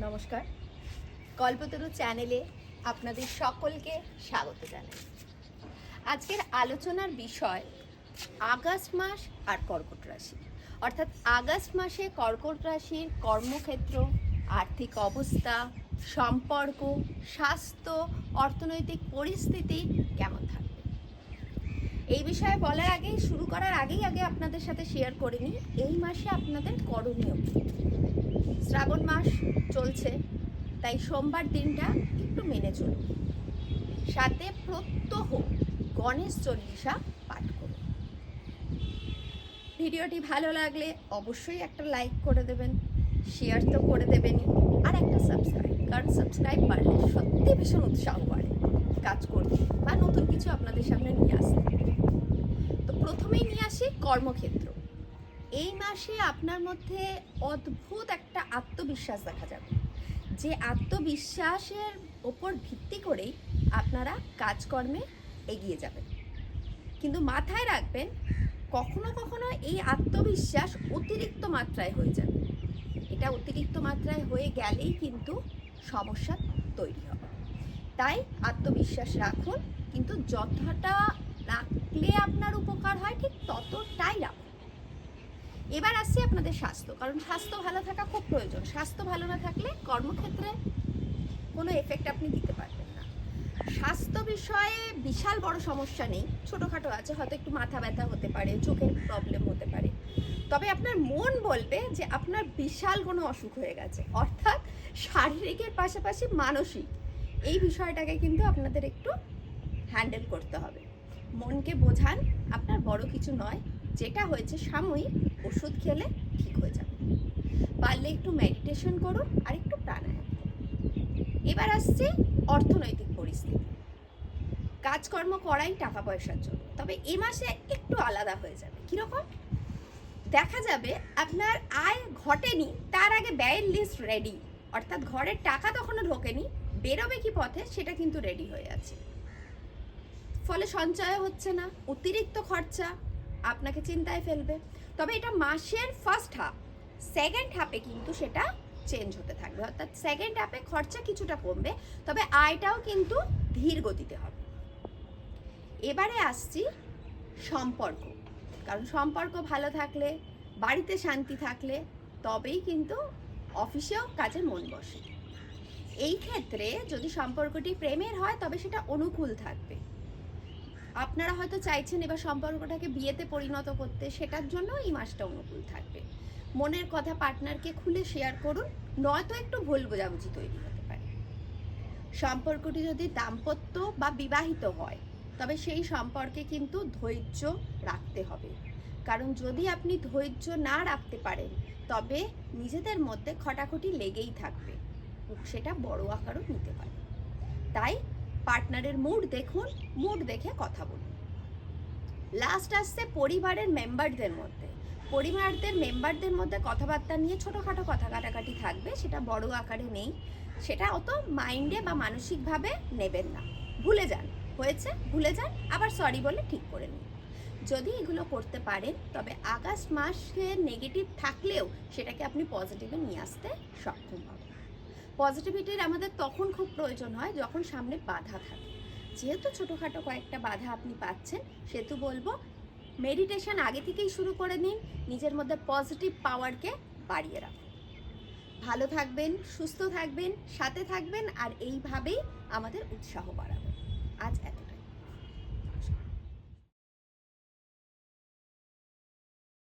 নমস্কার, কল্পতরু চ্যানেলে আপনাদের সকলকে স্বাগত জানাই। আজকের আলোচনার বিষয় আগস্ট মাস আর কর্কট রাশি, অর্থাৎ আগস্ট মাসে কর্কট রাশির কর্মক্ষেত্র, আর্থিক অবস্থা, সম্পর্ক, স্বাস্থ্য, অর্থনৈতিক পরিস্থিতি কেমন থাকবে। এই বিষয়ে বলার আগেই, শুরু করার আগেই আপনাদের সাথে শেয়ার করে নিই এই মাসে আপনাদের করণীয় কি। শ্রাবণ মাস চলছে, তাই সোমবার দিনটা একটু মেনে চলুন। সাথে প্রত্যহ গণেশ চল্লিশা পাঠ করুন। ভিডিওটি ভালো লাগলে অবশ্যই একটা লাইক করে দেবেন, শেয়ার তো করে দেবেনই, আর একটা সাবস্ক্রাইব, কারণ সাবস্ক্রাইব বাড়লে সত্যি ভীষণ উৎসাহ বাড়ে কাজ করতে বা নতুন কিছু আপনাদের সামনে নিয়ে আসতে। তো প্রথমেই নিয়ে আসি কর্মক্ষেত্র। এই মাসে আপনার মধ্যে অদ্ভুত একটা আত্মবিশ্বাস দেখা যাবে, যে আত্মবিশ্বাসের ওপর ভিত্তি করেই আপনারা কাজকর্মে এগিয়ে যাবেন। কিন্তু মাথায় রাখবেন, কখনো কখনো এই আত্মবিশ্বাস অতিরিক্ত মাত্রায় হয়ে যাবে। এটা অতিরিক্ত মাত্রায় হয়ে গেলেই কিন্তু সমস্যা তৈরি হবে। তাই আত্মবিশ্বাস রাখুন, কিন্তু যতটা রাখলে আপনার উপকার হয় ঠিক ততটাই রাখুন। এবার আসছি আপনাদের স্বাস্থ্য, কারণ স্বাস্থ্য ভালো থাকা খুব প্রয়োজন। স্বাস্থ্য ভালো না থাকলে কর্মক্ষেত্রে কোনো এফেক্ট আপনি দিতে পারবেন না। স্বাস্থ্য বিষয়ে বিশাল বড় সমস্যা নেই, ছোটোখাটো আছে, হয়তো একটু মাথা ব্যথা হতে পারে, চোখের প্রবলেম হতে পারে। তবে আপনার মন বলবে যে আপনার বিশাল কোনো অসুখ হয়ে গেছে, অর্থাৎ শারীরিকের পাশাপাশি মানসিক এই বিষয়টাকে কিন্তু আপনাদের একটু হ্যান্ডেল করতে হবে। মনকে বোঝান আপনার বড় কিছু নয়, যেটা হয়েছে সাময়িক, ওষুধ খেলে ঠিক হয়ে যাবে। পারলে একটু মেডিটেশন করুন আর একটু প্রাণায়াম করুন। এবার আসছে অর্থনৈতিক পরিস্থিতি। কাজকর্ম করাই টাকা পয়সার জন্য, তবে এ মাসে একটু আলাদা হয়ে যাবে। কীরকম? দেখা যাবে আপনার আয় ঘটেনি, তার আগে ব্যয়ের লিস্ট রেডি, অর্থাৎ ঘরের টাকা তখনও ঢোকেনি, বেরোবে কি পথে সেটা কিন্তু রেডি হয়ে আছে। ফলে সঞ্চয় হচ্ছে না, অতিরিক্ত খরচা আপনাকে চিন্তায় ফেলবে। তবে এটা মাসের ফার্স্ট হাফ, সেকেন্ড হাফে কিন্তু সেটা চেঞ্জ হতে থাকবে, অর্থাৎ সেকেন্ড হাফে খরচা কিছুটা কমবে, তবে আয়টাও কিন্তু ধীর গতিতে হবে। এবারে আসছি সম্পর্ক, কারণ সম্পর্ক ভালো থাকলে, বাড়িতে শান্তি থাকলে তবেই কিন্তু অফিসেও কাজে মন বসে। এই ক্ষেত্রে যদি সম্পর্কটি প্রেমের হয় তবে সেটা অনুকূল থাকবে। আপনারা হয়তো চাইছেন এবার সম্পর্কটাকে বিয়েতে পরিণত করতে, সেটার জন্য এই মাসটা অনুকূল থাকবে। মনের কথা পার্টনারকে খুলে শেয়ার করুন, নয়তো একটু ভুল বোঝাবুঝি তৈরি হতে পারে। সম্পর্কটি যদি দাম্পত্য বা বিবাহিত হয় তবে সেই সম্পর্কে কিন্তু ধৈর্য রাখতে হবে, কারণ যদি আপনি ধৈর্য না রাখতে পারেন তবে নিজেদের মধ্যে খটাখটি লেগেই থাকবে, সেটা বড় আকারও নিতে পারে। তাই পার্টনারের মুড দেখুন, মুড দেখে কথা বলুন। লাস্ট আসছে পরিবারের মেম্বারদের মধ্যে। মেম্বারদের মধ্যে কথাবার্তা নিয়ে ছোটোখাটো কথা কাটাকাটি থাকবে, সেটা বড় আকারে নেই, সেটা অত মাইন্ডে বা মানসিকভাবে নেবেন না। ভুলে যান, হয়েছে ভুলে যান, আবার সরি বলে ঠিক করে নিন। যদি এগুলো করতে পারেন তবে আগস্ট মাসে নেগেটিভ থাকলেও সেটাকে আপনি পজিটিভে নিয়ে আসতে সক্ষম হবেন। পজিটিভিটির আমাদের তখন খুব প্রয়োজন হয় যখন সামনে বাধা থাকে। যেহেতু ছোটোখাটো কয়েকটা বাধা আপনি পাচ্ছেন, সেহেতু বলবো মেডিটেশন আগে থেকেই শুরু করে নিন, নিজের মধ্যে পজিটিভ পাওয়ারকে বাড়িয়ে রাখুন। ভালো থাকবেন, সুস্থ থাকবেন, সাথে থাকবেন, আর এইভাবেই আমাদের উৎসাহ বাড়াবেন। আজ এত।